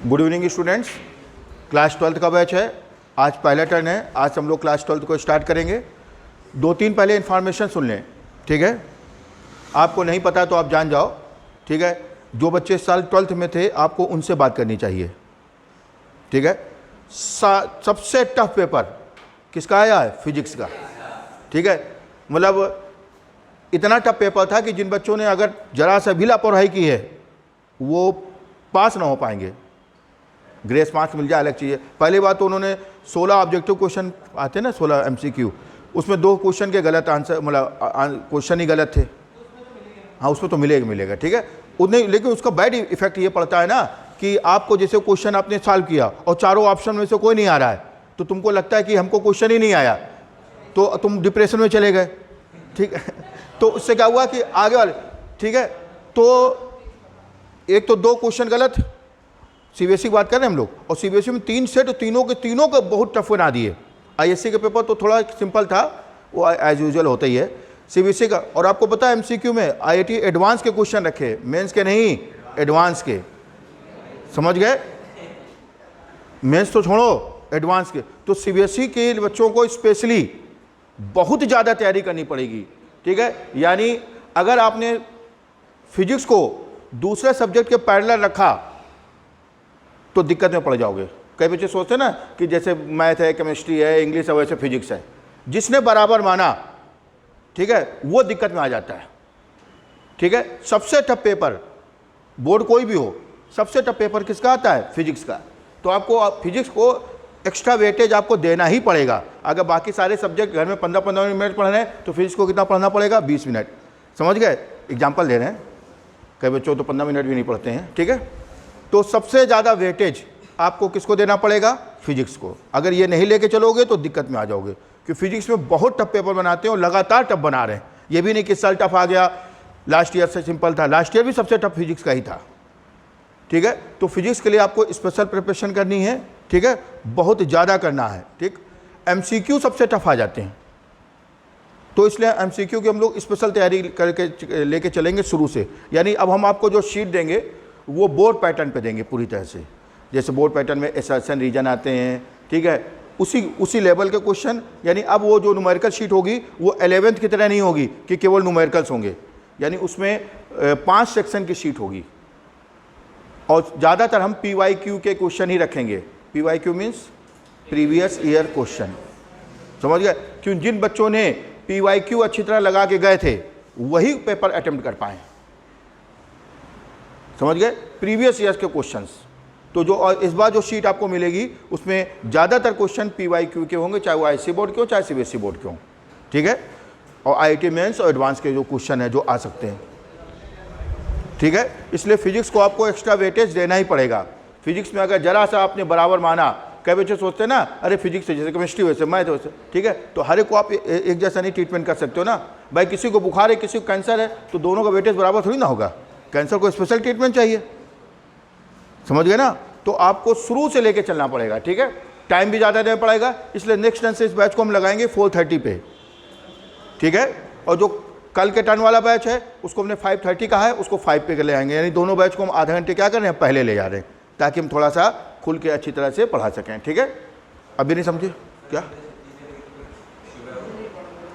Good evening students, class 12th का batch है। आज पहला टर्न है। आज हम लोग क्लास 12th को स्टार्ट करेंगे। 2-3 पहले इन्फॉर्मेशन सुन लें, ठीक है। आपको नहीं पता तो आप जान जाओ, ठीक है। जो बच्चे इस साल 12th में थे आपको उनसे बात करनी चाहिए, ठीक है। सबसे टफ पेपर किसका आया है? फिजिक्स का, ठीक है। मतलब इतना टफ पेपर था कि जिन बच्चों ने अगर जरा सा भी लापरवाही की है वो पास ना हो पाएंगे। ग्रेस मार्क्स मिल जाए अलग चीज़ है। पहली बात तो उन्होंने 16 ऑब्जेक्टिव क्वेश्चन आते हैं ना, 16 MCQ, उसमें 2 क्वेश्चन के गलत आंसर, मतलब क्वेश्चन ही गलत थे। हाँ, उसमें तो मिलेगा, ठीक है। उतने, लेकिन उसका बैड इफेक्ट ये पड़ता है ना कि आपको जैसे क्वेश्चन आपने सॉल्व किया और चारों ऑप्शन में से कोई नहीं आ रहा है तो तुमको लगता है कि हमको क्वेश्चन ही नहीं आया, तो तुम डिप्रेशन में चले गए, ठीक है। तो उससे क्या हुआ कि आगे वाले, ठीक है। तो एक तो 2 क्वेश्चन गलत, CBSE की बात कर रहे हैं हम लोग, और CBSE में 3 सेट, तीनों के बहुत टफ बना दिए। ISC के पेपर तो थोड़ा सिंपल था, वो एज यूजुअल होता ही है। CBSE का, और आपको पता है MCQ में IIT एडवांस के क्वेश्चन रखे, मेंस के नहीं, एडवांस के, समझ गए। मेंस तो छोड़ो, एडवांस के। तो CBSE के बच्चों को स्पेशली बहुत ज़्यादा तैयारी करनी पड़ेगी, ठीक है। यानी अगर आपने फिजिक्स को दूसरे सब्जेक्ट के पैरेलल रखा तो दिक्कत में पड़ जाओगे। कई बच्चे सोचते हैं ना कि जैसे मैथ है, केमिस्ट्री है, इंग्लिश है, वैसे फिजिक्स है। जिसने बराबर माना, ठीक है, वो दिक्कत में आ जाता है, ठीक है। सबसे टफ पेपर, बोर्ड कोई भी हो, सबसे टफ पेपर किसका आता है? फिजिक्स का। तो आपको फिजिक्स को एक्स्ट्रा वेटेज आपको देना ही पड़ेगा। अगर बाकी सारे सब्जेक्ट घर में 15-15 मिनट पढ़ रहे हैं तो फिजिक्स को कितना पढ़ना पड़ेगा? 20 मिनट। समझ गए? एग्जाम्पल दे रहे हैं। कई बच्चों तो 15 मिनट भी नहीं पढ़ते हैं, ठीक है। तो सबसे ज़्यादा वेटेज आपको किसको देना पड़ेगा? फिजिक्स को। अगर ये नहीं लेके चलोगे तो दिक्कत में आ जाओगे, क्योंकि फिजिक्स में बहुत टफ पेपर बनाते हैं और लगातार टफ बना रहे हैं। ये भी नहीं कि इस साल टफ आ गया, लास्ट ईयर से सिंपल था। लास्ट ईयर भी सबसे टफ फिजिक्स का ही था, ठीक है। तो फिजिक्स के लिए आपको स्पेशल प्रिपरेशन करनी है, ठीक है, बहुत ज़्यादा करना है, ठीक। MCQ सबसे टफ आ जाते हैं, तो इसलिए MCQ की हम लोग स्पेशल तैयारी करके लेके चलेंगे शुरू से। यानी अब हम आपको जो शीट देंगे वो बोर्ड पैटर्न पे देंगे पूरी तरह से। जैसे बोर्ड पैटर्न में असर्शन, रीजन आते हैं, ठीक है, उसी लेवल के क्वेश्चन। यानी अब वो जो न्यूमेरिकल शीट होगी वो 11th की तरह नहीं होगी कि केवल न्यूमेरिकल्स होंगे। यानी उसमें 5 सेक्शन की शीट होगी और ज़्यादातर हम PYQ के क्वेश्चन ही रखेंगे। PYQ means previous year question, समझ गए। क्यों? जिन बच्चों ने PYQ अच्छी तरह लगा के गए थे वही पेपर अटेम्प्ट कर पाए, समझ गए, प्रीवियस ईयर के क्वेश्चंस। तो जो इस बार जो शीट आपको मिलेगी उसमें ज़्यादातर क्वेश्चन PYQ के होंगे, चाहे वो IC बोर्ड के हो चाहे CBSE बोर्ड के हो, ठीक है। और IIT मेंस और एडवांस के जो क्वेश्चन है जो आ सकते हैं, ठीक है। इसलिए फिजिक्स को आपको एक्स्ट्रा वेटेज देना ही पड़ेगा। फिजिक्स में अगर जरा सा आपने बराबर माना, कई बच्चे सोचते हैं ना, अरे फिजिक्स है जैसे केमिस्ट्री वैसे मैथ वैसे, ठीक है। तो हर एक को आप एक जैसा नहीं ट्रीटमेंट कर सकते हो ना भाई। किसी को बुखार है, किसी को कैंसर है, तो दोनों का वेटेज बराबर थोड़ी ना होगा। कैंसर को स्पेशल ट्रीटमेंट चाहिए, समझ गए ना। तो आपको शुरू से लेके चलना पड़ेगा, ठीक है। टाइम भी ज़्यादा देना पड़ेगा, इसलिए नेक्स्ट टर्न से इस बैच को हम लगाएंगे 4:30 पे, ठीक है। और जो कल के टर्न वाला बैच है उसको हमने 5:30 कहा है, उसको 5 पे ले आएंगे। यानी दोनों बैच को हम आधा घंटे क्या कर रहे हैं, पहले ले जा रहे हैं, ताकि हम थोड़ा सा खुल के अच्छी तरह से पढ़ा सकें, ठीक है। अभी नहीं समझे क्या?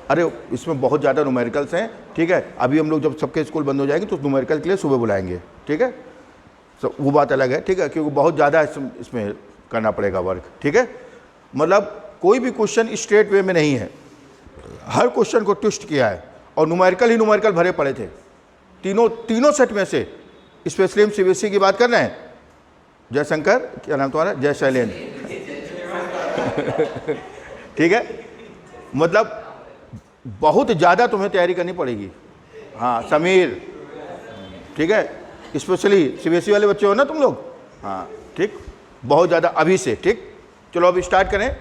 अरे इसमें बहुत ज़्यादा न्यूमेरिकल्स हैं, ठीक है। अभी हम लोग जब सबके स्कूल बंद हो जाएंगे तो न्यूमेरिकल के लिए सुबह बुलाएंगे, ठीक है। तो वो बात अलग है, ठीक है, क्योंकि बहुत ज़्यादा इसमें करना पड़ेगा वर्क, ठीक है। मतलब कोई भी क्वेश्चन स्ट्रेट वे में नहीं है, हर क्वेश्चन को ट्विस्ट किया है और न्यूमेरिकल ही न्यूमेरिकल भरे पड़े थे तीनों सेट में से। स्पेशली हम CBSE की बात कर रहे हैं। जयशंकर, क्या नाम तुम्हारा? जय शैलेंद्र, ठीक है। मतलब बहुत ज़्यादा तुम्हें तैयारी करनी पड़ेगी। हाँ समीर, ठीक है। स्पेशली CBSE वाले बच्चे हो ना तुम लोग, हाँ ठीक, बहुत ज़्यादा अभी से, ठीक। चलो अभी स्टार्ट करें।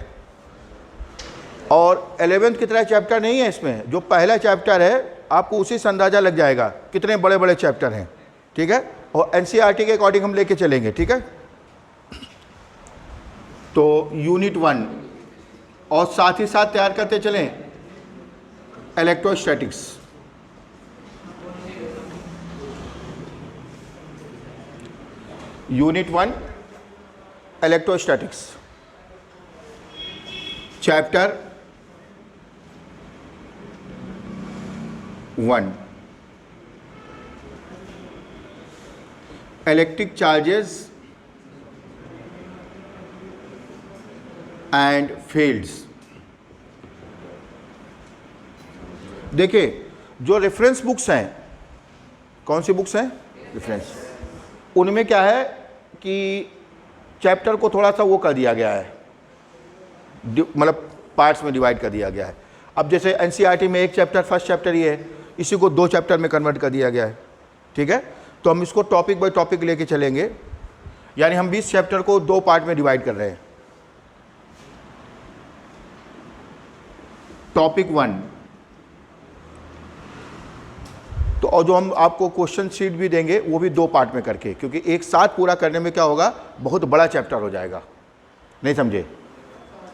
और 11th की तरह चैप्टर नहीं है इसमें। जो पहला चैप्टर है आपको उसी से अंदाज़ा लग जाएगा कितने बड़े बड़े चैप्टर हैं, ठीक है। और NCERT के अकॉर्डिंग हम लेके चलेंगे, ठीक है। तो यूनिट 1 और साथ ही साथ तैयार करते चलें electrostatics. Unit 1 electrostatics, chapter 1, electric charges and fields. देखिए जो रेफरेंस बुक्स हैं, कौन सी बुक्स हैं रेफरेंस, उनमें क्या है कि चैप्टर को थोड़ा सा वो कर दिया गया है, मतलब पार्ट्स में डिवाइड कर दिया गया है। अब जैसे एनसीईआरटी में एक चैप्टर, फर्स्ट चैप्टर ये है, इसी को 2 चैप्टर में कन्वर्ट कर दिया गया है। ठीक है, तो हम इसको टॉपिक बाय टॉपिक लेके चलेंगे, यानी हम 20 चैप्टर को 2 पार्ट में डिवाइड कर रहे हैं। टॉपिक 1, तो और जो हम आपको क्वेश्चन शीट भी देंगे वो भी 2 पार्ट में करके, क्योंकि एक साथ पूरा करने में क्या होगा, बहुत बड़ा चैप्टर हो जाएगा, नहीं समझे।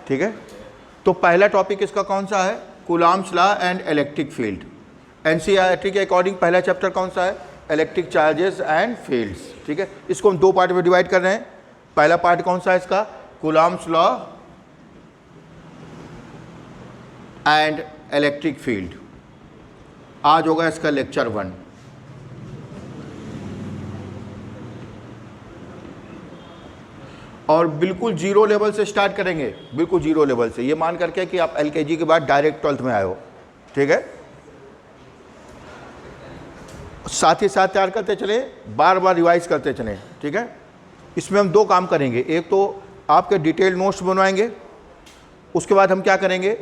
ठीक है, तो पहला टॉपिक इसका कौन सा है, Coulomb's law and electric field. NCERT के अकॉर्डिंग पहला चैप्टर कौन सा है, इलेक्ट्रिक चार्जेस एंड फील्ड्स। ठीक है, इसको हम 2 पार्ट में डिवाइड कर रहे हैं। पहला पार्ट कौन सा है इसका, Coulomb's law and electric field. आज होगा इसका लेक्चर 1। और बिल्कुल जीरो लेवल से स्टार्ट करेंगे, बिल्कुल जीरो लेवल से, ये मान करके कि आप एलकेजी के बाद डायरेक्ट 12th में आए हो। ठीक है, साथ ही साथ तैयार करते चले, बार बार रिवाइज करते चलें। ठीक है, इसमें हम 2 काम करेंगे, एक तो आपके डिटेल नोट्स बनवाएंगे, उसके बाद हम क्या करेंगे,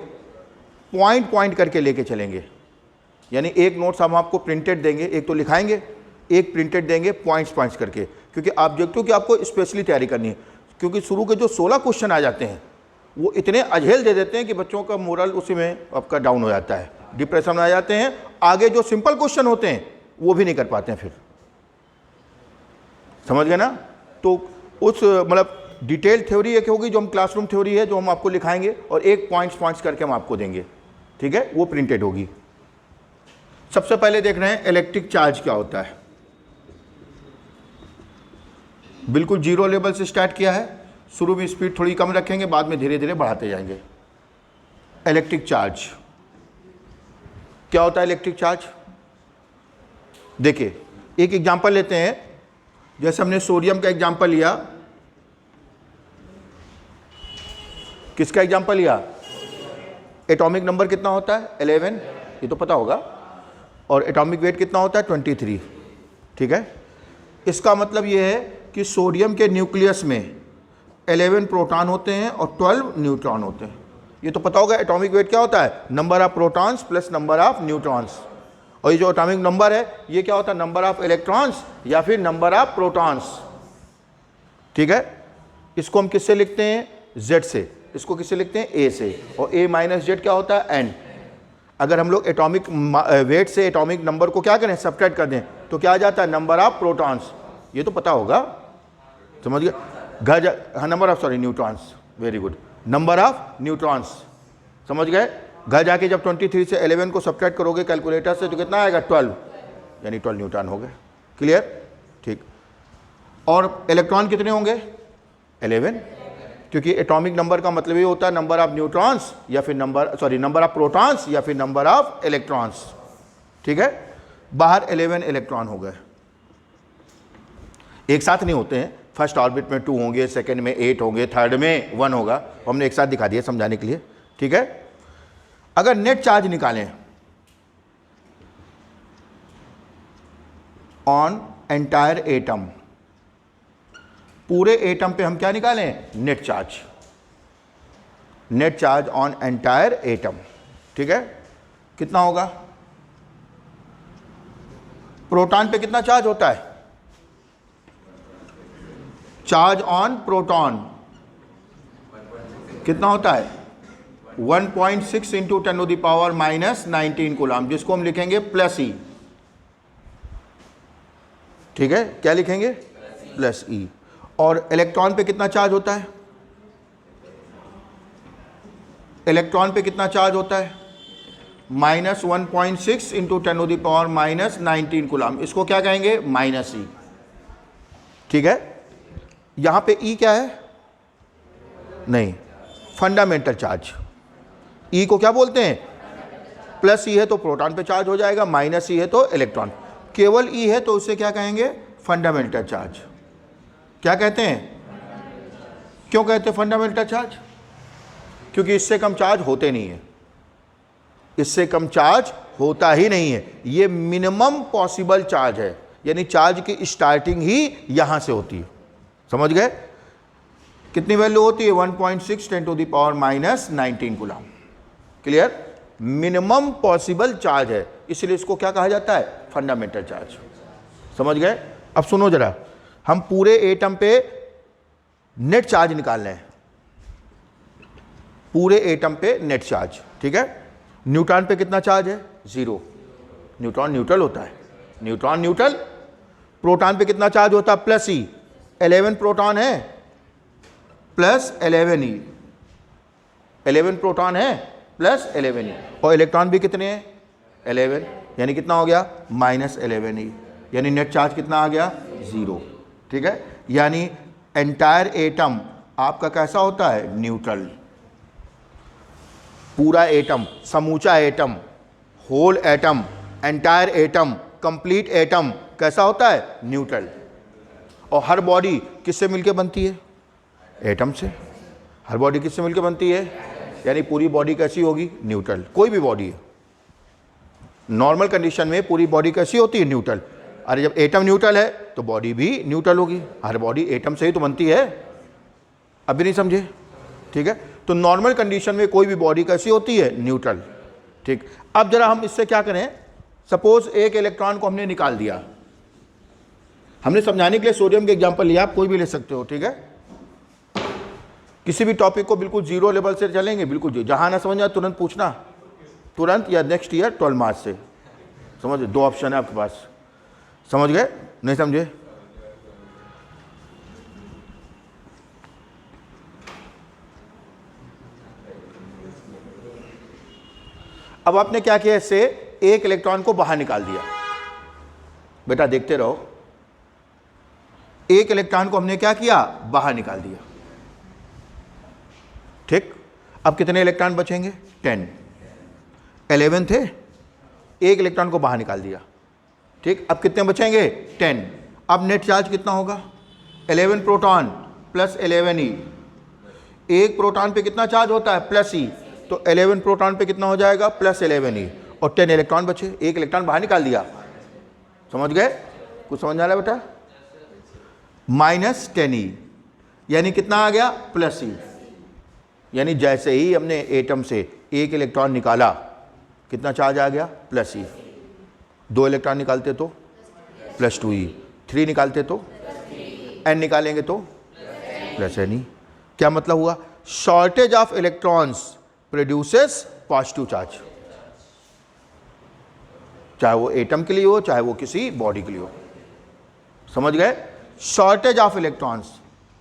पॉइंट पॉइंट करके लेके चलेंगे। यानी एक नोट्स हम आपको प्रिंटेड देंगे, एक तो लिखाएंगे, एक प्रिंटेड देंगे पॉइंट्स पॉइंट्स करके, क्योंकि ऑब्जेक्टिव की आपको स्पेशली तैयारी करनी है। क्योंकि शुरू के जो 16 क्वेश्चन आ जाते हैं वो इतने अझेल दे देते हैं कि बच्चों का मोरल उसी में आपका डाउन हो जाता है, डिप्रेशन में आ जाते हैं। आगे जो सिंपल क्वेश्चन होते हैं वो भी नहीं कर पाते हैं, फिर समझ गए ना। तो उस मतलब डिटेल थ्योरी एक होगी जो हम क्लासरूम थ्योरी है जो हम आपको लिखाएंगे, और एक पॉइंट्स करके हम आपको देंगे। ठीक है, वो प्रिंटेड होगी। सबसे पहले देख रहे हैं इलेक्ट्रिक चार्ज क्या होता है। बिल्कुल जीरो लेवल से स्टार्ट किया है, शुरू में स्पीड थोड़ी कम रखेंगे, बाद में धीरे धीरे बढ़ाते जाएंगे। इलेक्ट्रिक चार्ज क्या होता है, इलेक्ट्रिक चार्ज देखिए एक एग्जांपल लेते हैं। जैसे हमने सोडियम का एग्जांपल लिया, किसका एग्जांपल लिया, एटॉमिक नंबर कितना होता है 11, ये तो पता होगा, और एटॉमिक वेट कितना होता है 23। ठीक है, इसका मतलब ये है कि सोडियम के न्यूक्लियस में 11 प्रोटॉन होते हैं और 12 न्यूट्रॉन होते हैं। ये तो पता होगा एटॉमिक वेट क्या होता है, number of protons plus number of neutrons. और ये जो एटॉमिक नंबर है ये क्या होता है, नंबर ऑफ इलेक्ट्रॉन्स या फिर नंबर ऑफ प्रोटॉन्स। ठीक है, इसको हम किससे लिखते हैं, Z से, इसको किससे लिखते हैं, A से, और A माइनस Z क्या होता है, N। अगर हम लोग एटॉमिक वेट से एटॉमिक नंबर को क्या करें, सब्ट्रैक्ट कर दें, तो क्या आ जाता है, नंबर ऑफ प्रोटॉन्स। ये तो पता होगा, समझ गए। हाँ, number of, sorry, neutrons, very good, number of neutrons, समझ गए। घर जाके जब 23 से 11 को सब्ट्रैक्ट करोगे कैलकुलेटर से तो कितना आएगा, 12, यानी 12 न्यूट्रॉन हो गए। क्लियर, ठीक। और इलेक्ट्रॉन कितने होंगे, 11, क्योंकि एटॉमिक नंबर का मतलब ये होता है नंबर ऑफ न्यूट्रॉन्स या फिर नंबर ऑफ प्रोटॉन्स या फिर नंबर ऑफ इलेक्ट्रॉन्स। ठीक है, बाहर 11 इलेक्ट्रॉन हो गए, एक साथ नहीं होते हैं। फर्स्ट ऑर्बिट में 2 होंगे, सेकंड में 8 होंगे, थर्ड में 1 होगा, हमने एक साथ दिखा दिया समझाने के लिए। ठीक है, अगर नेट चार्ज निकालें ऑन एंटायर एटम, पूरे एटम पे हम क्या निकालें, net charge, net charge on entire atom. ठीक है, कितना होगा, प्रोटॉन पे कितना चार्ज होता है, चार्ज ऑन प्रोटॉन कितना होता है, 1.6 इंटू 10⁻⁻⁻, कूलम, जिसको हम लिखेंगे प्लस ई। ठीक है, क्या लिखेंगे, प्लस ई। और इलेक्ट्रॉन पे कितना चार्ज होता है, इलेक्ट्रॉन पे कितना चार्ज होता है, -1.6 इंटू 10⁻⁻⁻, कूलम, इसको क्या कहेंगे, माइनस ई। ठीक है, यहां पे ई क्या है, नहीं, फंडामेंटल चार्ज। ई को क्या बोलते हैं? प्लस ई है तो प्रोटॉन पे चार्ज हो जाएगा, माइनस ई है तो इलेक्ट्रॉन। केवल ई है तो उसे क्या कहेंगे? Fundamental charge. क्या कहते हैं? क्यों कहते हैं फंडामेंटल चार्ज? क्योंकि इससे कम चार्ज होते नहीं है, इससे कम चार्ज होता ही नहीं है। ये मिनिमम पॉसिबल चार्ज है, यानी चार्ज की स्टार्टिंग ही यहां से होती है। समझ गए? कितनी वैल्यू होती है? 1.6 × 10⁻⁻19 coulomb. Clear? Minimum possible charge है, इसलिए इसको क्या कहा जाता है? Fundamental charge. समझ गए? अब सुनो जरा, हम पूरे एटम पे नेट चार्ज निकाल रहे हैं, पूरे एटम पे नेट चार्ज। ठीक है? न्यूट्रॉन पे कितना चार्ज है? 0। न्यूट्रॉन न्यूट्रल होता है, न्यूट्रॉन न्यूट्रल। प्रोटॉन पे कितना चार्ज होता है? प्लस ई। 11 प्रोटॉन है प्लस 11 ई, 11 प्रोटॉन है प्लस 11 ई। और इलेक्ट्रॉन भी कितने हैं? 11, यानी कितना हो गया? -11 ई, यानी नेट चार्ज कितना आ गया? 0। ठीक है? यानी एंटायर एटम आपका कैसा होता है? न्यूट्रल। पूरा एटम, समूचा atom, whole atom, entire atom, complete atom कैसा होता है? न्यूट्रल। और हर बॉडी किससे मिलकर बनती है? एटम से। हर बॉडी किससे मिलकर बनती है? यानी पूरी बॉडी कैसी होगी? न्यूट्रल। कोई भी बॉडी है, नॉर्मल कंडीशन में पूरी बॉडी कैसी होती है? न्यूट्रल। अरे जब एटम न्यूट्रल है तो बॉडी भी न्यूट्रल होगी। हर बॉडी एटम से ही तो बनती है। अभी नहीं समझे? ठीक है? तो नॉर्मल कंडीशन में कोई भी बॉडी कैसी होती है? न्यूट्रल। ठीक। अब जरा हम इससे क्या करें, सपोज एक इलेक्ट्रॉन को हमने निकाल दिया। हमने समझाने के लिए सोडियम के एग्जांपल लिया, आप कोई भी ले सकते हो। ठीक है? किसी भी टॉपिक को बिल्कुल जीरो लेवल से चलेंगे, बिल्कुल जहां ना समझ आए तुरंत पूछना, तुरंत, या नेक्स्ट ईयर 12 मार्च से। समझ? 2 ऑप्शन है आपके पास। समझ गए? नहीं समझे? अब आपने क्या किया? इससे एक इलेक्ट्रॉन को बाहर निकाल दिया। बेटा देखते रहो, एक इलेक्ट्रॉन को हमने क्या किया? बाहर निकाल दिया। ठीक। अब कितने इलेक्ट्रॉन बचेंगे? 10। 11 थे, एक इलेक्ट्रॉन को बाहर निकाल दिया। ठीक। अब कितने बचेंगे? 10। अब नेट चार्ज कितना होगा? 11 प्रोटॉन प्लस 11 ई। एक प्रोटॉन पे कितना चार्ज होता है? प्लस ई। तो 11 प्रोटॉन पे कितना हो जाएगा? प्लस 11 ई। और 10 इलेक्ट्रॉन बचे, एक इलेक्ट्रॉन बाहर निकाल दिया। समझ गए? कुछ समझ आ रहा है बेटा? -10 ई, यानी कितना आ गया? प्लस ई। यानी जैसे ही हमने एटम से एक इलेक्ट्रॉन निकाला, कितना चार्ज आ गया? प्लस ई। 2 इलेक्ट्रॉन निकालते तो +2 ई, 3 निकालते तो n निकालेंगे तो +n ई। क्या मतलब हुआ? Shortage of electrons produces positive charge, चाहे वो एटम के लिए हो, चाहे वो किसी बॉडी के लिए हो। समझ गए? Shortage of electrons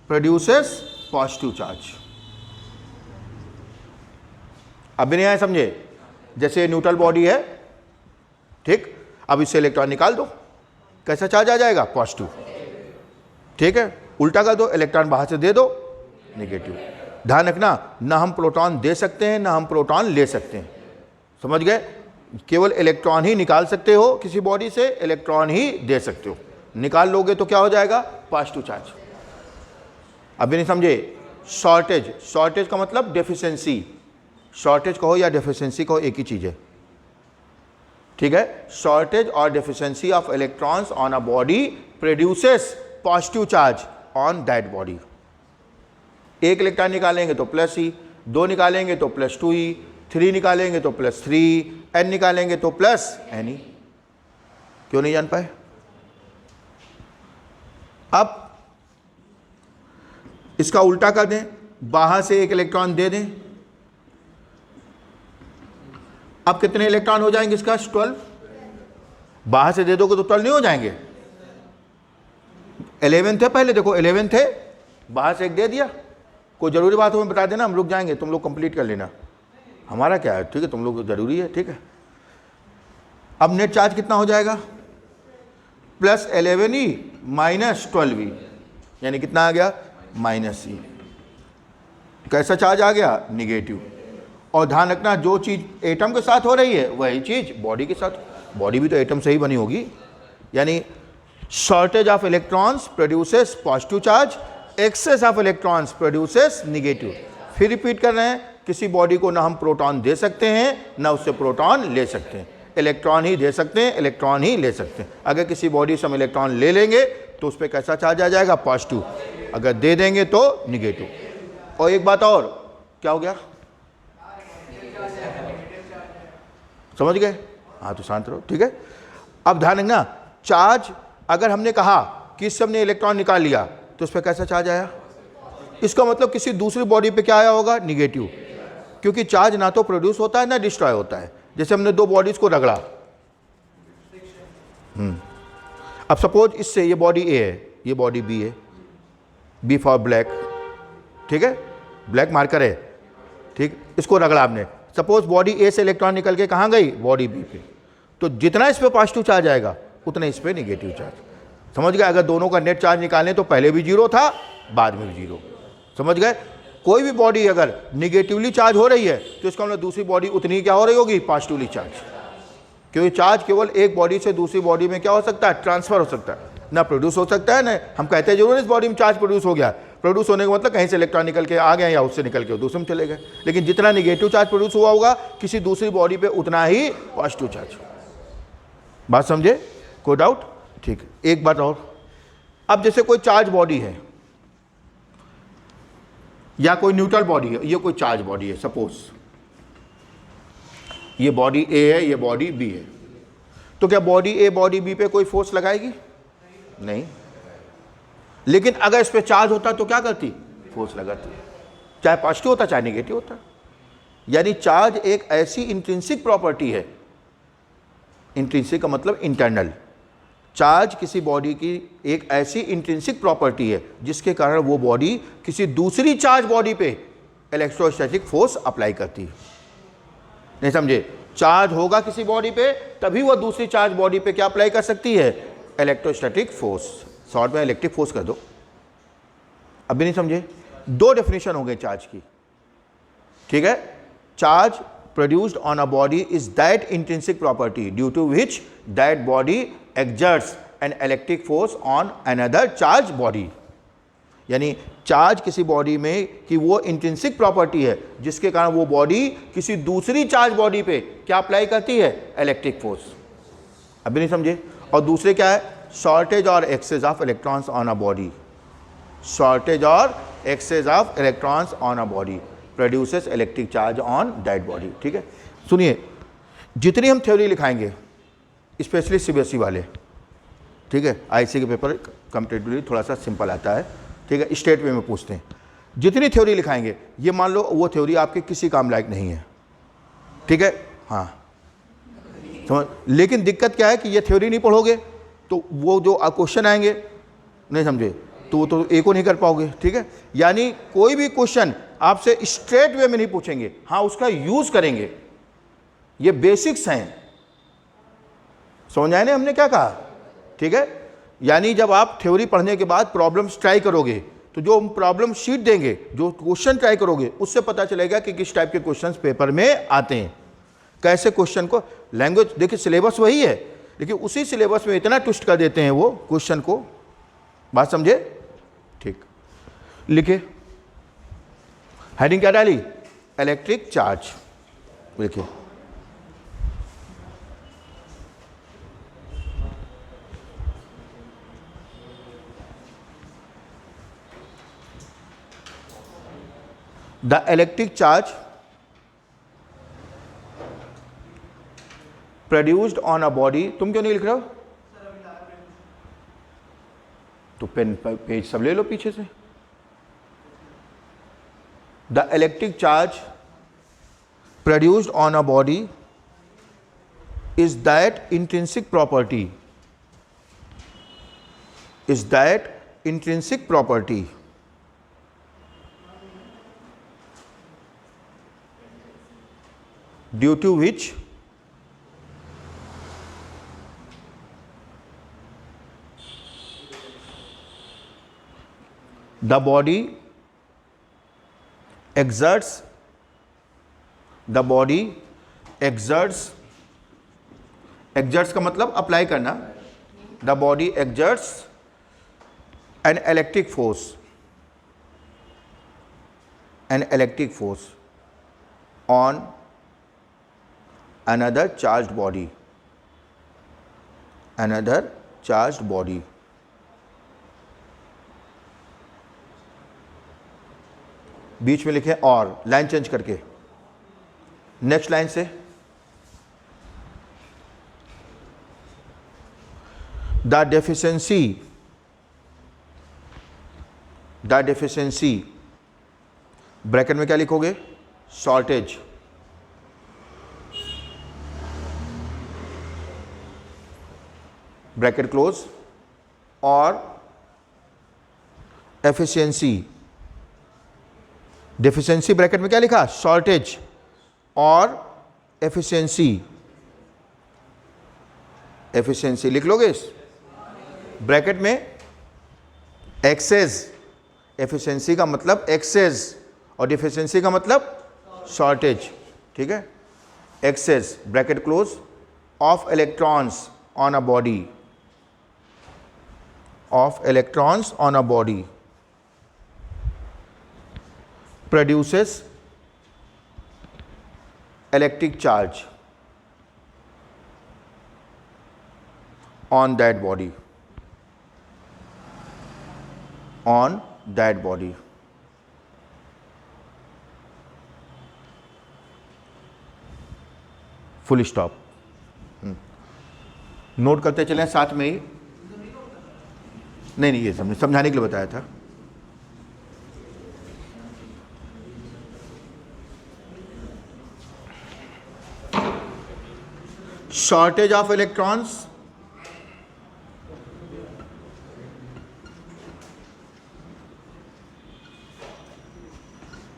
produces positive charge. अभी नहीं आए समझे? जैसे न्यूट्रल बॉडी है, ठीक, अब इससे इलेक्ट्रॉन निकाल दो, कैसा चार्ज आ जाएगा? पॉजिटिव। ठीक है? उल्टा कर दो, इलेक्ट्रॉन बाहर से दे दो, नेगेटिव। ध्यान रखना, ना हम प्रोटॉन दे सकते हैं ना हम प्रोटॉन ले सकते हैं। समझ गए? केवल इलेक्ट्रॉन ही निकाल सकते हो किसी बॉडी से, इलेक्ट्रॉन ही दे सकते हो। निकाल लोगे तो क्या हो जाएगा? Positive charge. अभी नहीं समझे? शॉर्टेज, शॉर्टेज का मतलब डेफिशिएंसी। शॉर्टेज कहो या डेफिशिएंसी कहो, एक ही चीज है। ठीक है? शॉर्टेज और deficiency of electrons on a body produces positive charge on that body. एक इलेक्ट्रॉन निकालेंगे तो प्लस ई, 2 निकालेंगे तो +2 ई, 3 निकालेंगे तो +3, n निकालेंगे तो +n ई। क्यों नहीं जान पाए? अब इसका उल्टा कर दें, बाहर से एक इलेक्ट्रॉन दे दें। अब कितने इलेक्ट्रॉन हो जाएंगे इसका? 12। बाहर से दे दोगे तो 12 नहीं हो जाएंगे? 11 थे पहले, देखो 11 थे, बाहर से एक दे दिया। कोई जरूरी बात हो मैं बता देना, हम रुक जाएंगे, तुम लोग कंप्लीट कर लेना। हमारा क्या है? ठीक है, तुम लोग जरूरी है। ठीक है? अब नेट चार्ज कितना हो जाएगा? +11 ई -12 ई, यानी कितना आ गया? -e। कैसा चार्ज आ गया, निगेटिव। और ध्यान रखना जो चीज़ एटम के साथ हो रही है वही चीज़ बॉडी के साथ, बॉडी भी तो एटम से ही बनी होगी। यानी shortage of electrons produces positive charge, excess of electrons produces negative. फिर रिपीट कर रहे हैं, किसी बॉडी को ना हम प्रोटॉन दे सकते हैं ना उससे प्रोटॉन ले सकते हैं, इलेक्ट्रॉन ही दे सकते हैं, इलेक्ट्रॉन ही ले सकते हैं। अगर किसी बॉडी से हम इलेक्ट्रॉन ले लेंगे तो उस पर कैसा चार्ज आ जाएगा, पॉजिटिव, अगर दे देंगे तो निगेटिव। और एक बात और, क्या हो गया, समझ गए, हाँ तो शांत रहो, ठीक है। अब ध्यान रखना, चार्ज अगर हमने कहा कि इस सब ने इलेक्ट्रॉन निकाल लिया तो उस पर कैसा चार्ज आया, इसका मतलब किसी दूसरी बॉडी पे क्या आया होगा, निगेटिव, क्योंकि चार्ज ना तो प्रोड्यूस होता है ना डिस्ट्रॉय होता है। जैसे हमने दो बॉडीज को रगड़ा, अब सपोज इससे ये बॉडी ए है, ये बॉडी बी है, बी फॉर ब्लैक, ठीक है, ब्लैक मार्कर है, ठीक, इसको रगड़ा आपने, सपोज बॉडी ए से इलेक्ट्रॉन निकल के कहाँ गई, बॉडी बी पे, तो जितना इस पे पॉजिटिव चार्ज आएगा उतना इस पे निगेटिव चार्ज। समझ गए, अगर दोनों का नेट चार्ज निकालें तो पहले भी जीरो था बाद में भी जीरो। समझ गए, कोई भी बॉडी अगर निगेटिवली चार्ज हो रही है तो इसका मतलब दूसरी बॉडी उतनी क्या हो रही होगी, पॉजिटिवली चार्ज, क्योंकि चार्ज केवल एक बॉडी से दूसरी बॉडी में क्या हो सकता है, ट्रांसफर हो सकता है, ना प्रोड्यूस हो सकता है। ना हम कहते हैं जरूर इस बॉडी में चार्ज प्रोड्यूस हो गया, प्रोड्यूस होने का मतलब कहीं से इलेक्ट्रॉन निकल के आ गए या उससे निकल के दूसरे में चले गए, लेकिन जितना निगेटिव चार्ज प्रोड्यूस हुआ होगा किसी दूसरी बॉडी पे उतना ही पॉजिटिव चार्ज। बात समझे, कोई डाउट, ठीक। एक बात और, अब जैसे कोई चार्ज बॉडी है या कोई न्यूट्रल बॉडी है, ये कोई चार्ज बॉडी है, सपोज ये बॉडी ए है, ये बॉडी बी है, तो क्या बॉडी ए बॉडी बी पे कोई फोर्स लगाएगी, नहीं, लेकिन अगर इस पे चार्ज होता तो क्या करती, फोर्स लगाती, चाहे पॉजिटिव होता चाहे नेगेटिव होता। यानी चार्ज एक ऐसी इंट्रिंसिक प्रॉपर्टी है, इंट्रिंसिक का मतलब इंटरनल, चार्ज किसी बॉडी की एक ऐसी इंट्रिंसिक प्रॉपर्टी है जिसके कारण वो बॉडी किसी दूसरी चार्ज बॉडी पे इलेक्ट्रोस्टैटिक फोर्स अप्लाई करती है। नहीं समझे, चार्ज होगा किसी बॉडी पे तभी वो दूसरी चार्ज बॉडी पे क्या अप्लाई कर सकती है, इलेक्ट्रोस्टैटिक फोर्स, शॉर्ट में इलेक्ट्रिक फोर्स कर दो। अभी नहीं समझे, दो डेफिनेशन हो गए चार्ज की, ठीक है। Charge produced on a body is that intrinsic property due to which that body exerts an electric force on another charged body। यानी चार्ज किसी बॉडी में कि वो इंट्रिंसिक प्रॉपर्टी है जिसके कारण वो बॉडी किसी दूसरी चार्ज बॉडी पे क्या अप्लाई करती है, इलेक्ट्रिक फोर्स। अभी नहीं समझे, और दूसरे क्या है, शॉर्टेज और excess of electrons on a body, shortage और excess of electrons on a body produces electric charge on that body. ठीक है, सुनिए, जितनी हम थ्योरी लिखाएंगे स्पेशली सीबीएसई वाले, ठीक है, आईसी के पेपर कंपेरेटिवली थोड़ा सा सिंपल आता है, ठीक है, स्टेट वे में पूछते हैं, जितनी थ्योरी लिखाएंगे ये मान लो वो थ्योरी आपके किसी काम लायक नहीं है, ठीक है, हाँ समझ। लेकिन दिक्कत क्या है कि ये थ्योरी नहीं पढ़ोगे तो वो जो क्वेश्चन आएंगे, नहीं समझे, तो वो तो एक को नहीं कर पाओगे। ठीक है, यानी कोई भी क्वेश्चन आपसे स्ट्रेट वे में नहीं पूछेंगे, हाँ उसका यूज करेंगे, ये बेसिक्स हैं, समझ आए ना हमने क्या कहा। ठीक है, यानी जब आप थ्योरी पढ़ने के बाद प्रॉब्लम्स ट्राई करोगे तो जो प्रॉब्लम शीट देंगे, जो क्वेश्चन ट्राई करोगे, उससे पता चलेगा कि किस टाइप के क्वेश्चंस पेपर में आते हैं, कैसे क्वेश्चन को, लैंग्वेज देखिए सिलेबस वही है लेकिन उसी सिलेबस में इतना ट्विस्ट कर देते हैं वो क्वेश्चन को। बात समझे, ठीक, लिखे, हेडिंग क्या डाली, इलेक्ट्रिक चार्ज, लिखिए। The electric charge produced on a body, तुम क्यों नहीं लिख रहे हो, तो पेन पेज सब ले लो पीछे से। The electric charge produced on a body is that intrinsic property, is that intrinsic property due to which the body exerts, the body exerts, exerts का मतलब अप्लाई करना, the body exerts an electric force, an electric force on another charged body, another charged body. बीच में लिखे और, line change करके। Next line से the deficiency, bracket में क्या लिखोगे? शॉर्टेज, ब्रैकेट क्लोज, और एफिशिएंसी, डेफिशिएंसी ब्रैकेट में क्या लिखा? शॉर्टेज और एफिशिएंसी, एफिशिएंसी लिख लोगे इस ब्रैकेट में। एक्सेस, एफिशिएंसी का मतलब एक्सेस और डेफिशिएंसी का मतलब शॉर्टेज, ठीक है। Excess bracket close of electrons on a body, of electrons on a body produces electric charge on that body, on that body. Full stop. Note करते चलें साथ में ही। नहीं, ये समझाने के लिए बताया था। shortage of electrons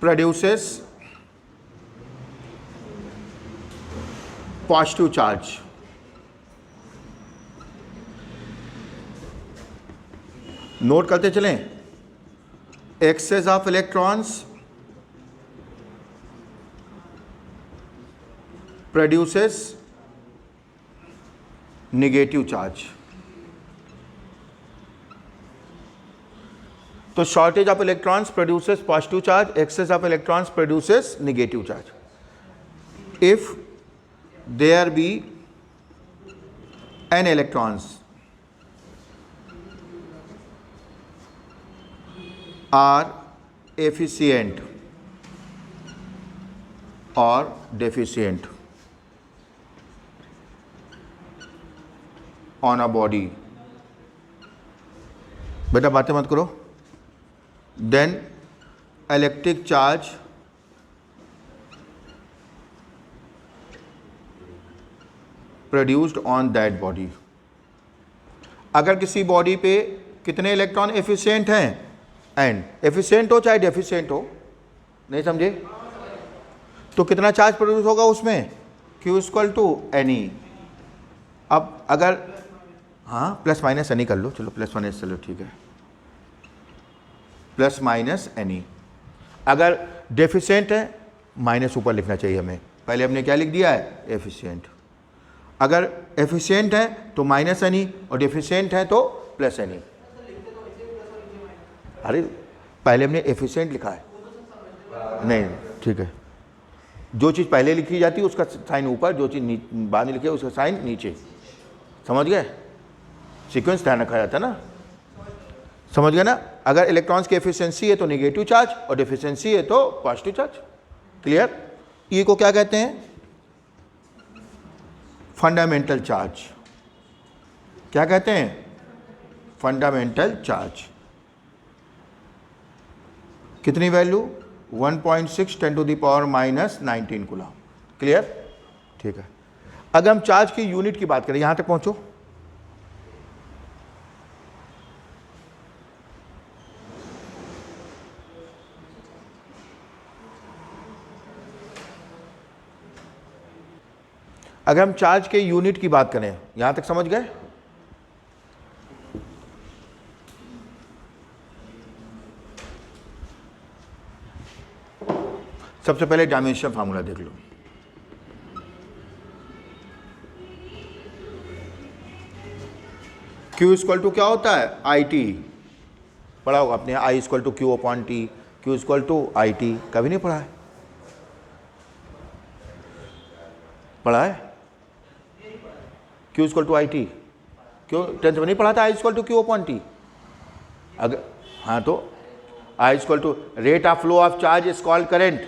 produces positive charge, note करते चलें। excess of electrons produces negative charge. तो shortage of electrons produces positive charge, excess of electrons produces negative charge. If there be an electrons are efficient और deficient on a body, बेटा बातें मत करो, then electric charge produced on that body. अगर किसी body पे कितने electron efficient हैं, एंड एफिशिएंट हो चाहे डेफिशिएंट हो, नहीं समझे, तो कितना चार्ज प्रोड्यूस होगा उसमें? Q equal to NE। अब अगर हाँ प्लस माइनस NE कर लो, चलो प्लस माइनस, चलो ठीक है, प्लस माइनस NE। अगर डेफिशिएंट है माइनस ऊपर लिखना चाहिए हमें, पहले हमने क्या लिख दिया है? एफिशिएंट। अगर एफिशिएंट है तो माइनस NE और डेफिशिएंट है तो प्लस NE। अरे पहले हमने एफिशिएंट लिखा है, नहीं ठीक है, जो चीज़ पहले लिखी जाती है उसका साइन ऊपर, जो चीज़ बाद में लिखी है उसका साइन नीचे, समझ गए? सीक्वेंस ध्यान रखा जाता है ना, समझ गए ना? अगर इलेक्ट्रॉन्स की एफिशिएंसी है तो नेगेटिव चार्ज और डेफिशिएंसी है तो पॉजिटिव चार्ज। क्लियर? ये को क्या कहते हैं? Fundamental charge. क्या कहते हैं? Fundamental charge. कितनी वैल्यू? 1.6 10⁻⁻⁹ कूलम। क्लियर? ठीक है। अगर हम चार्ज की यूनिट की बात करें, यहां तक पहुंचो। अगर हम चार्ज के यूनिट की बात करें, यहां तक समझ गए? सबसे पहले डायमेंशन फार्मूला देख लो। Q इक्वल टू क्या होता है, आई टी, पढ़ा होगा आपने, I equal to Q upon T, Q equal to I T, कभी नहीं पढ़ा है? पढ़ा है? Q equal to I T, क्यों टेंथ में नहीं पढ़ा था? I equal to Q upon T, अगर हाँ तो I equal to rate of flow of charge is called current.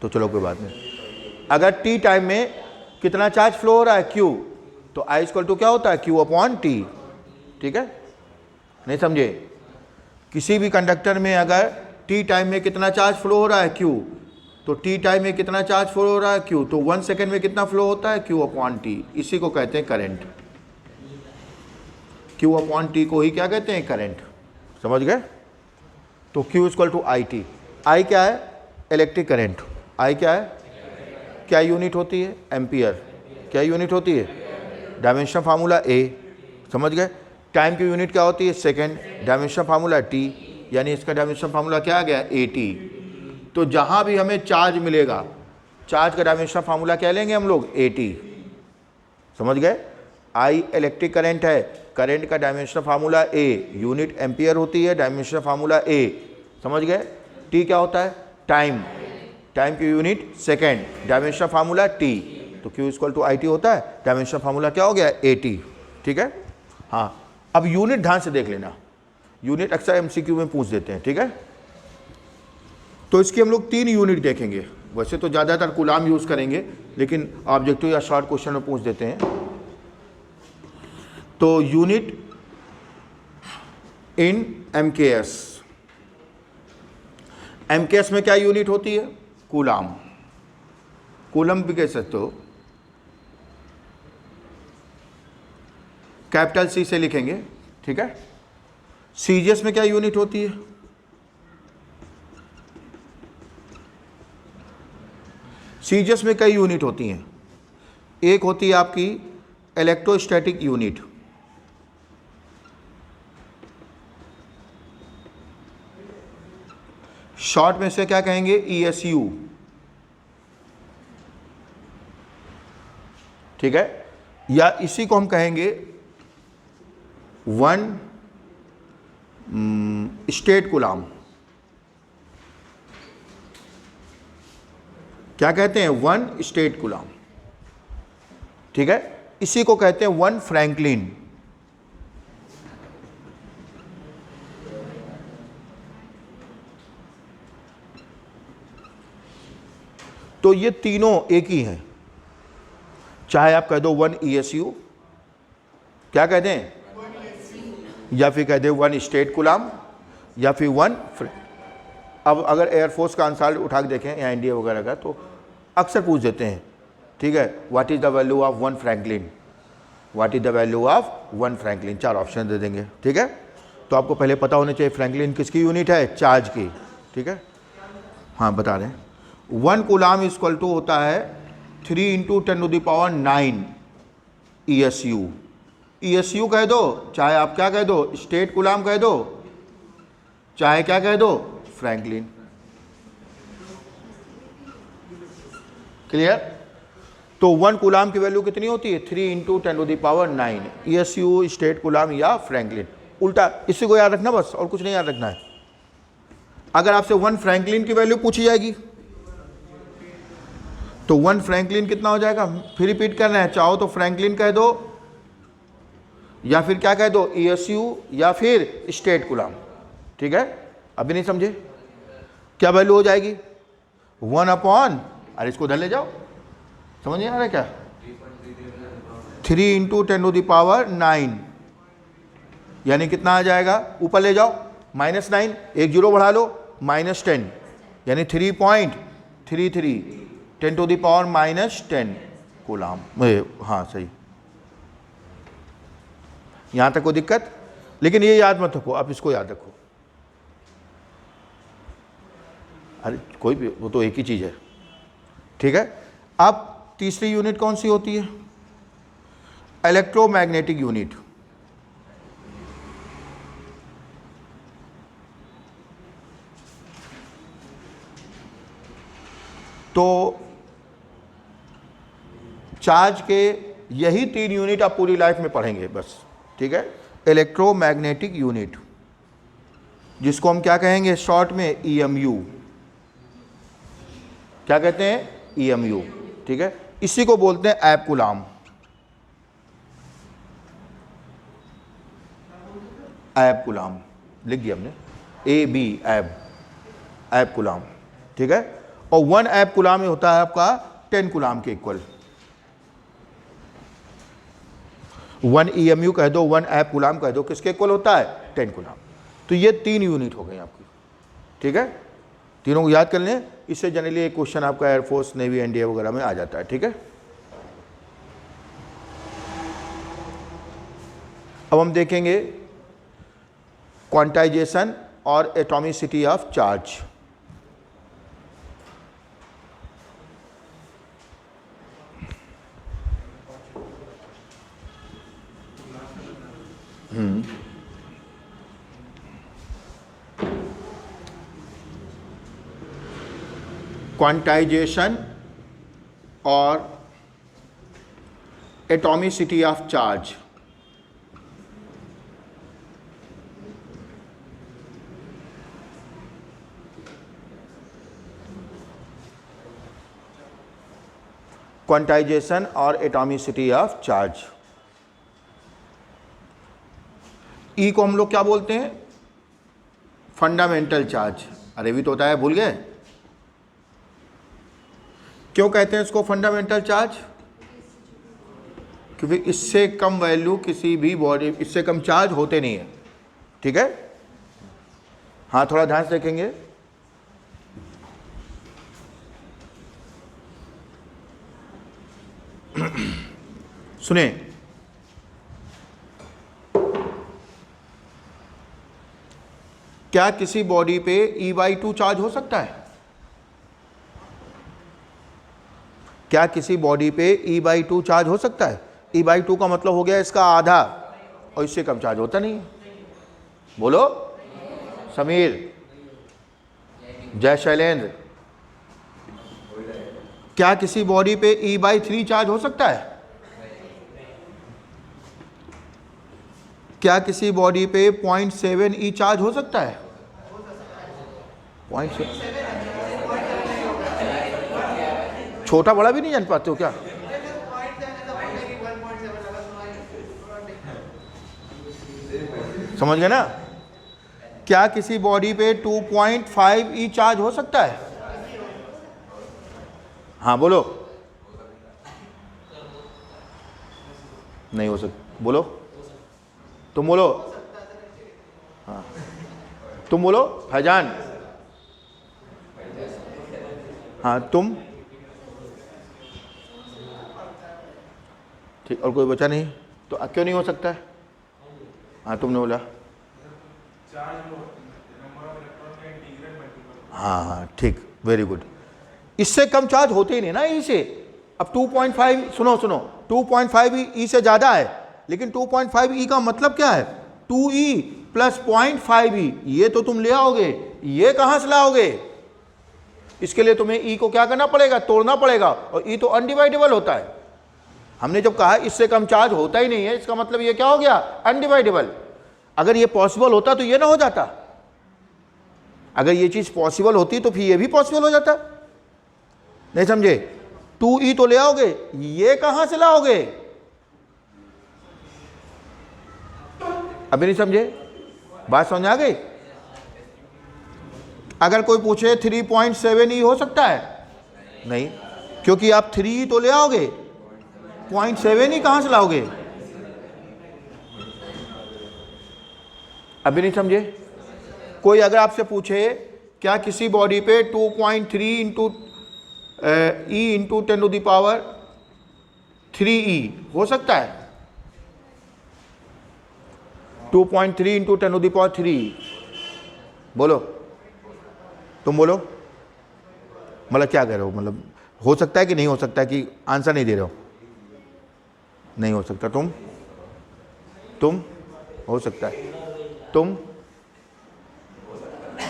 तो चलो कोई बात नहीं, अगर टी टाइम में कितना चार्ज फ्लो हो रहा है, Q, तो I इक्वल टू क्या होता है, Q अपॉन टी। ठीक है, नहीं समझे? किसी भी कंडक्टर में अगर टी टाइम में कितना चार्ज फ्लो हो रहा है, Q, तो टी टाइम में कितना चार्ज फ्लो हो रहा है, Q, तो 1 सेकेंड में कितना फ्लो होता है, Q अपॉन टी। इसी को कहते हैं करंट। Q अपॉन टी को ही क्या कहते हैं, करंट। समझ गए? तो Q equal to I T. I क्या है, इलेक्ट्रिक करंट। आई क्या है, क्या यूनिट होती है, एम्पियर। क्या यूनिट होती है, डायमेंशन फार्मूला ए। समझ गए? टाइम की यूनिट क्या होती है, सेकेंड। डायमेंशन फार्मूला टी, यानी इसका डायमेंशन फार्मूला क्या आ गया, ए टी। तो जहाँ भी हमें चार्ज मिलेगा, चार्ज का डायमेंशन फार्मूला क्या लेंगे हम लोग, ए टी। समझ गए? आई इलेक्ट्रिक करंट है, करंट का डायमेंशन फार्मूला ए, यूनिट एम्पियर होती है, डायमेंशन फार्मूला ए। समझ गए? टी क्या होता है, टाइम, टाइम की unit second, dimension formula T. तो Q equal to I T होता है, डायमेंशन फार्मूला क्या हो गया, ए टी। ठीक है, हाँ। अब यूनिट ध्यान से देख लेना, यूनिट अक्सर एमसीक्यू में पूछ देते हैं। ठीक है, तो इसकी हम लोग 3 यूनिट देखेंगे। वैसे तो ज़्यादातर कूलाम यूज़ करेंगे, लेकिन ऑब्जेक्टिव या शॉर्ट क्वेश्चन में पूछ देते हैं। तो यूनिट इन एमकेएस, एमकेएस में क्या यूनिट होती है, कूलाम। कूलम भी कह सकते हो, कैपिटल सी से लिखेंगे। ठीक है, सीजीएस में क्या यूनिट होती है, सीजीएस में कई यूनिट होती हैं। एक होती है आपकी इलेक्ट्रोस्टैटिक यूनिट, शॉर्ट में से क्या कहेंगे, ईएसयू। ठीक है, या इसी को हम कहेंगे 1 स्टेट कूलाम। क्या कहते हैं, 1 स्टेट कूलाम। ठीक है, इसी को कहते हैं 1 फ्रैंकलिन। तो ये तीनों एक ही हैं, चाहे आप कह दो 1 ईएसयू, क्या कहते हैं, या फिर कह दे 1 स्टेट कूलाम, या फिर 1 अब अगर एयरफोर्स का आंसर उठा के देखें या इंडिया वगैरह का, तो अक्सर पूछ देते हैं। ठीक है, what is the value of 1 franklin, what is the value of 1 franklin, 4 option दे देंगे। ठीक है, तो आपको पहले पता होना चाहिए फ्रैंकलिन किसकी यूनिट है, चार्ज की। ठीक है, हाँ बता रहे हैं, 1 कूलाम इक्वल टू होता है 3 × 10⁹ ईएसयू। ईएसयू कह दो, चाहे आप क्या कह दो, स्टेट कूलाम कह दो, चाहे क्या कह दो, फ्रैंकलिन। क्लियर? तो 1 कूलाम की वैल्यू कितनी होती है, 3 × 10⁹ ईएसयू, स्टेट कूलाम या फ्रैंकलिन। उल्टा इसी को याद रखना बस, और कुछ नहीं याद रखना है। अगर आपसे 1 फ्रैंकलिन की वैल्यू पूछी जाएगी, तो 1 फ्रैंकलिन कितना हो जाएगा, फिर रिपीट करना है, चाहो तो फ्रैंकलिन कह दो, या फिर क्या कह दो, ईएसयू, या फिर स्टेट कूलाम। ठीक है, अभी नहीं समझे, क्या वैल्यू हो जाएगी, 1 अपॉन, अरे इसको उधर ले जाओ, समझ नहीं आ रहा है क्या, 3 × 10⁹, यानी कितना आ जाएगा, ऊपर ले जाओ, -9, एक जीरो बढ़ा लो, -10, यानी 3.33 10⁻−10 कूलाम। हाँ सही, यहाँ तक कोई दिक्कत? लेकिन ये याद मत रखो, आप इसको याद रखो। अरे कोई भी, वो तो एक ही चीज़ है। ठीक है, अब तीसरी यूनिट कौन सी होती है, इलेक्ट्रोमैग्नेटिक यूनिट। तो चार्ज के यही 3 यूनिट आप पूरी लाइफ में पढ़ेंगे बस, ठीक है। इलेक्ट्रोमैग्नेटिक यूनिट, जिसको हम क्या कहेंगे शॉर्ट में, EMU। क्या कहते हैं? EMU, ठीक है। इसी को बोलते हैं एब कूलाम। एब कूलाम लिख दिया हमने, AB एब कूलाम, ठीक है। और 1 एब कूलाम में होता है आपका 10 कूलाम के इक्वल। 1 EMU कह दो, 1 एब कूलाम कह दो, किसके इक्वल होता है? 10 कूलाम। तो ये 3 यूनिट हो गई आपकी, ठीक है। तीनों को याद कर लें, इससे जनरली एक क्वेश्चन आपका एयरफोर्स, नेवी, एनडीए वगैरह में आ जाता है, ठीक है। अब हम देखेंगे क्वांटाइजेशन और एटॉमिसिटी ऑफ चार्ज। क्वांटाइजेशन और एटॉमिसिटी ऑफ चार्ज। क्वांटाइजेशन और एटॉमिसिटी ऑफ चार्ज। ई को हम लोग क्या बोलते हैं? Fundamental charge. अरे भी तो होता है, भूल गए? क्यों कहते हैं इसको फंडामेंटल चार्ज? क्योंकि इससे कम वैल्यू किसी भी बॉडी, इससे कम चार्ज होते नहीं है, ठीक है। हाँ, थोड़ा ध्यान से देखेंगे। सुने, क्या किसी बॉडी पे E/2 चार्ज हो सकता है? क्या किसी बॉडी पे E/2 चार्ज हो सकता है? E/2 का मतलब हो गया इसका आधा, और इससे कम चार्ज होता नहीं है। बोलो समीर, जय शैलेंद्र, क्या किसी बॉडी पे E/3 चार्ज हो सकता है? क्या किसी बॉडी पे 0.7 E चार्ज हो सकता है? 0.7 छोटा बड़ा भी नहीं जान पाते हो क्या? समझ गए ना? क्या किसी बॉडी पे 2.5 E चार्ज हो सकता है? हाँ बोलो। नहीं हो सकता, बोलो तुम, बोलो। हाँ तुम बोलो फैजान। हाँ तुम, ठीक। और कोई बचा नहीं? तो क्यों नहीं हो सकता है? हाँ तुमने बोला। हाँ हाँ ठीक, वेरी गुड। इससे कम चार्ज होते ही नहीं ना ई से। अब 2.5, सुनो 2.5 ई से ज़्यादा है, लेकिन 2.5 ई का मतलब क्या है? 2E प्लस 0.5 ई। ये तो तुम ले आओगे, ये कहाँ से लाओगे? इसके लिए तुम्हें ई को क्या करना पड़ेगा? तोड़ना पड़ेगा, और ई तो अनडिवाइडेबल होता है। हमने जब कहा इससे कम चार्ज होता ही नहीं है, इसका मतलब ये क्या हो गया? अनडिवाइडेबल। अगर ये पॉसिबल होता तो ये ना हो जाता। अगर ये चीज़ पॉसिबल होती तो फिर ये भी पॉसिबल हो जाता। नहीं समझे? 2E तो ले आओगे, ये कहां से लाओगे? अभी नहीं समझे? बात समझ आ गई? अगर कोई पूछे 3.7E हो सकता है? नहीं, क्योंकि आप 3E तो ले आओगे, 0.7E कहां से लाओगे? अभी नहीं समझे? कोई अगर आपसे पूछे क्या किसी बॉडी पे 2.3 इंटू E इंटू 10⁻³ हो सकता है? 2.3 इंटू 10⁻³ बोलो, तुम बोलो। मतलब क्या कह रहे हो? मतलब हो सकता है कि नहीं हो सकता है, कि आंसर नहीं दे रहे हो? नहीं हो सकता। तुम हो सकता है।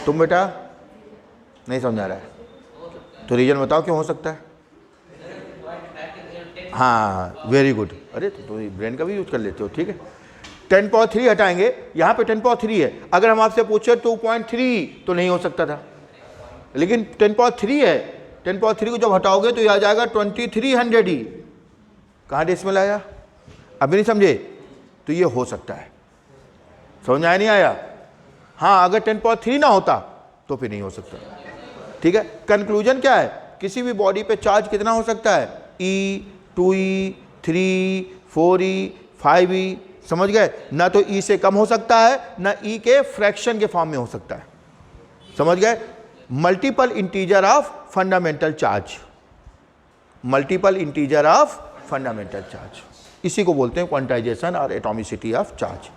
तुम बेटा नहीं समझा रहा है। तो रीजन बताओ क्यों हो सकता है? हाँ वेरी गुड, अरे तो ब्रेन का भी यूज कर लेते हो, ठीक है। 10 पावर 3 हटाएंगे, यहाँ पे 10 पावर 3 है, अगर हम आपसे पूछे 2.3 तो नहीं हो सकता था, लेकिन 10 पावर 3 है, 10 पावर 3 को जब हटाओगे तो यह आ जाएगा 2300 ही। कहाँ डेसिमल आया? अभी नहीं समझे? तो ये हो सकता है, समझ आया नहीं आया? हाँ, अगर 10 पावर 3 ना होता तो फिर नहीं हो सकता, ठीक है। कंक्लूजन क्या है? किसी भी बॉडी पे चार्ज कितना हो सकता है? E, 2E, 3E, 4E, 5E, समझ गए ना? तो E से कम हो सकता है, ना E के फ्रैक्शन के फॉर्म में हो सकता है, समझ गए? Multiple integer of fundamental charge, multiple integer of fundamental charge, इसी को बोलते हैं क्वांटाइजेशन और एटॉमिसिटी ऑफ चार्ज,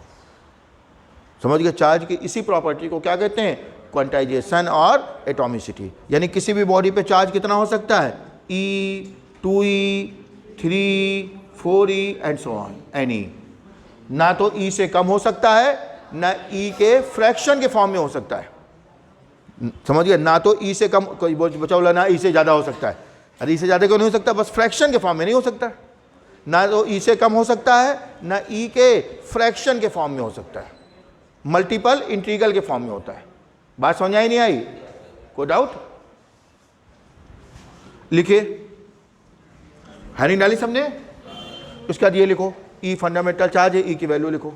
समझ गए? चार्ज की इसी प्रॉपर्टी को क्या कहते हैं? क्वांटाइजेशन और एटॉमिसिटी। यानी किसी भी बॉडी पे चार्ज कितना हो सकता है? E, 2E, 3, 4E and so on, any. ना तो E से कम हो सकता है, ना E के फ्रैक्शन के फॉर्म में हो सकता है, समझ गए? ना तो E से कम, कोई बचा बोला ना E से ज़्यादा हो सकता है, अरे E से ज़्यादा क्यों नहीं हो सकता? बस फ्रैक्शन के फॉर्म में नहीं हो सकता। ना तो E से कम हो सकता है, ना E के फ्रैक्शन के फॉर्म में हो सकता है, मल्टीपल इंटीग्रल के फॉर्म में होता है। बात समझ आई नहीं आई? कोई डाउट? लिखिए, हैरिंग डाली सबने? उसके बाद ये लिखो, E फंडामेंटल चार्ज है, E की वैल्यू लिखो।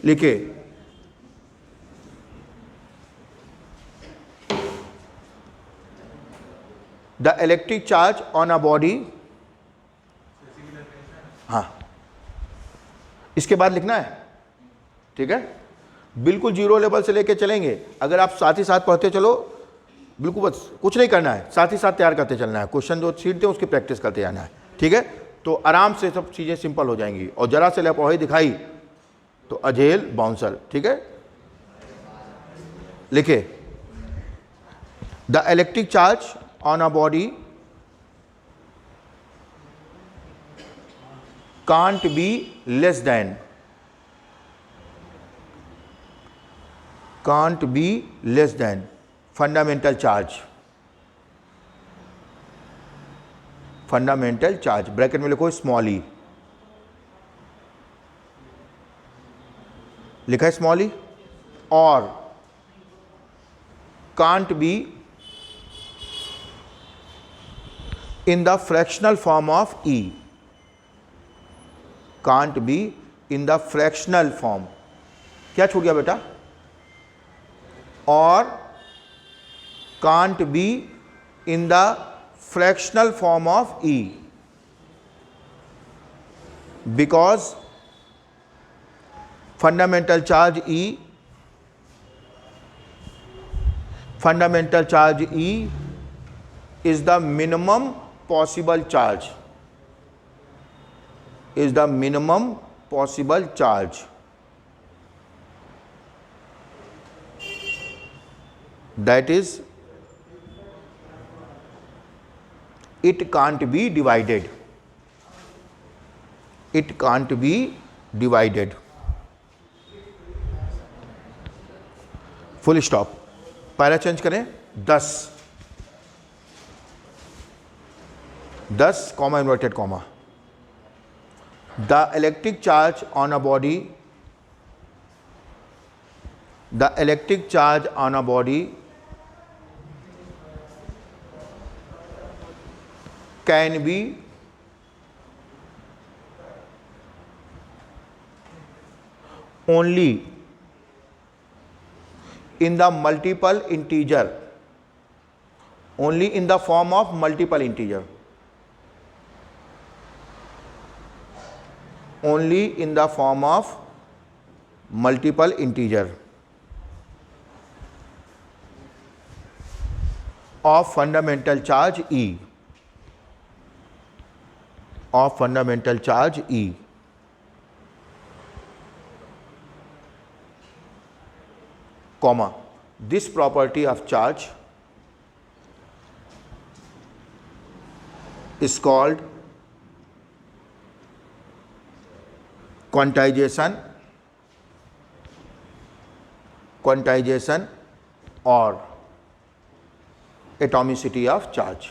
लिखिए, the electric charge on a body, हाँ इसके बाद लिखना है, ठीक है। बिल्कुल जीरो लेवल से लेके चलेंगे, अगर आप साथ ही साथ पढ़ते चलो, बिल्कुल बस कुछ नहीं करना है, साथ ही साथ तैयार करते चलना है, क्वेश्चन जो सीट थे उसकी प्रैक्टिस करते जाना है, ठीक है। तो आराम से सब चीज़ें सिंपल हो जाएंगी, और जरा से लापरवाही दिखाई तो अझेल बाउंसर, ठीक है। लिखे, the electric charge on a body can't be less than, can't be less than fundamental charge, fundamental charge bracket में लिखो स्मॉल ई, लिखा है स्मॉल ई, और can't be in the fractional form of E, can't be in the fractional form, क्या छूट गया बेटा? और can't be in the fractional form of E because fundamental charge E, fundamental charge E is the minimum possible charge, is the minimum possible charge, that is it can't be divided, it can't be divided, full stop. पहला change करें 10 comma inverted comma, the electric charge on a body, the electric charge on a body can be only in the multiple integer, only in the form of multiple integer, only in the form of multiple integer of fundamental charge E, of fundamental charge E, comma, this property of charge is called quantization, quantization or atomicity of charge.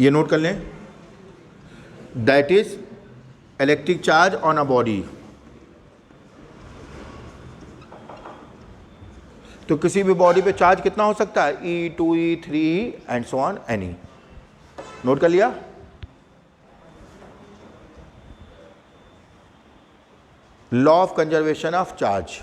ये note कर लें, that is electric charge on a body. तो किसी भी body पे charge कितना हो सकता है, E2, E3 and so on any. Note कर लिया। Law of conservation of charge.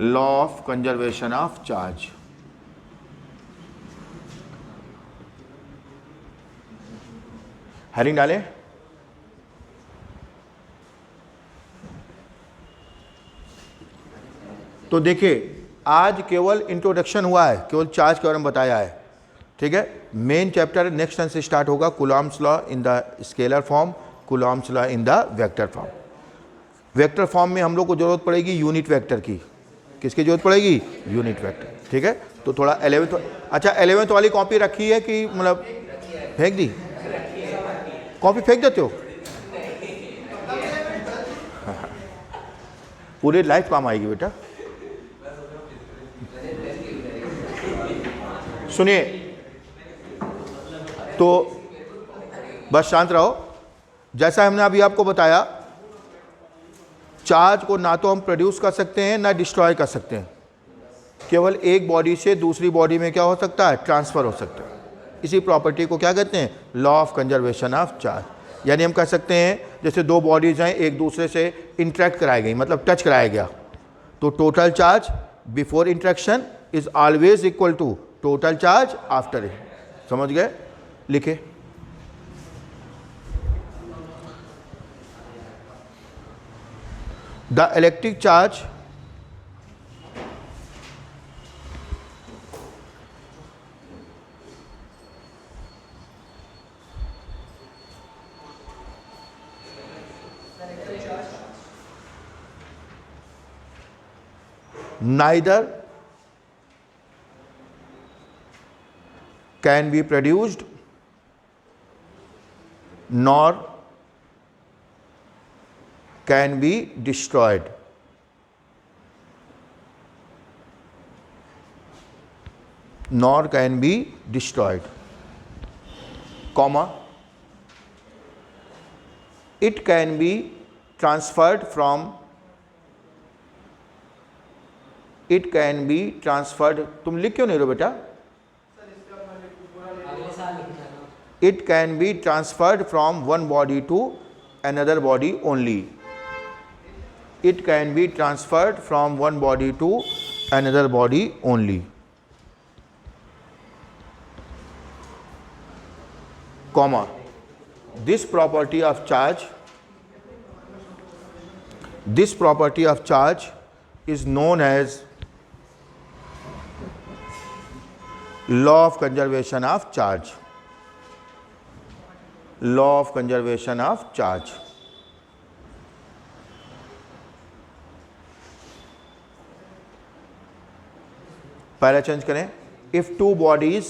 Law of conservation of charge. Heading डालें। तो देखिए आज केवल इंट्रोडक्शन हुआ है, केवल चार्ज के बारे में बताया है, ठीक है। मेन चैप्टर नेक्स्ट टाइम से स्टार्ट होगा, Coulomb's law in the scalar form, Coulomb's law in the vector form. Vector form में हम लोग को जरूरत पड़ेगी यूनिट वेक्टर की। किसकी जरूरत पड़ेगी, यूनिट वेक्टर, ठीक है। तो थोड़ा 11th, अच्छा 11th वाली कॉपी रखी है कि मतलब फेंक दी, कॉपी फेंक देते हो, पूरे लाइफ काम आएगी बेटा। सुनिए, तो बस शांत रहो। जैसा हमने अभी आपको बताया, चार्ज को ना तो हम प्रोड्यूस कर सकते हैं ना डिस्ट्रॉय कर सकते हैं, केवल एक बॉडी से दूसरी बॉडी में क्या हो सकता है, ट्रांसफ़र हो सकता है। इसी प्रॉपर्टी को क्या कहते हैं, law of conservation of charge. यानी हम कह सकते हैं जैसे दो बॉडीज हैं, एक दूसरे से इंटरेक्ट कराई गई, मतलब टच कराया गया, तो total charge before interaction is always equal to total charge after it. समझ गए, लिखे। The electric charge neither can be produced nor can be destroyed. Nor can be destroyed, comma, it can be transferred from, it can be transferred, तुम लिख क्यों नहीं रहे बेटा, it can be transferred from one body to another body only. It can be transferred from one body to another body only, comma, this property of charge, this property of charge is known as law of conservation of charge. Law of conservation of charge. पहला change करें, if two bodies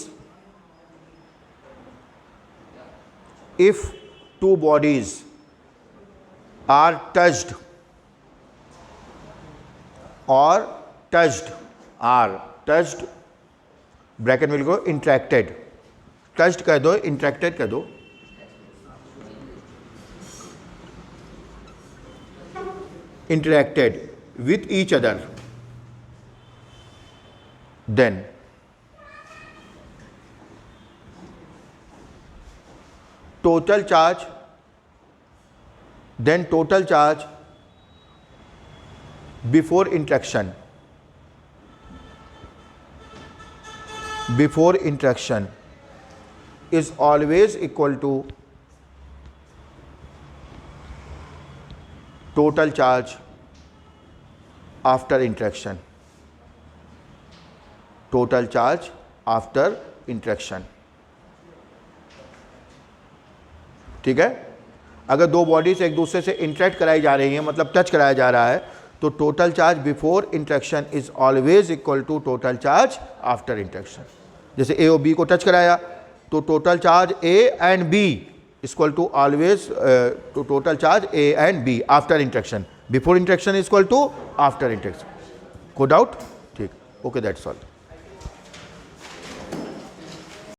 are touched or touched bracket में लिखो interacted, touched कह दो, interacted कह दो, interacted with each other, then total charge before interaction is always equal to total charge after interaction. Total charge after interaction. ठीक है। अगर दो बॉडीज एक दूसरे से इंटरेक्ट कराई जा रही हैं, मतलब टच कराया जा रहा है, तो total charge before interaction is always equal to total charge after interaction. जैसे ए और बी को टच कराया तो total charge A and B equal to always to total charge A and B after interaction. Before interaction equal to after interaction. कोई doubt? ठीक, okay, that's all.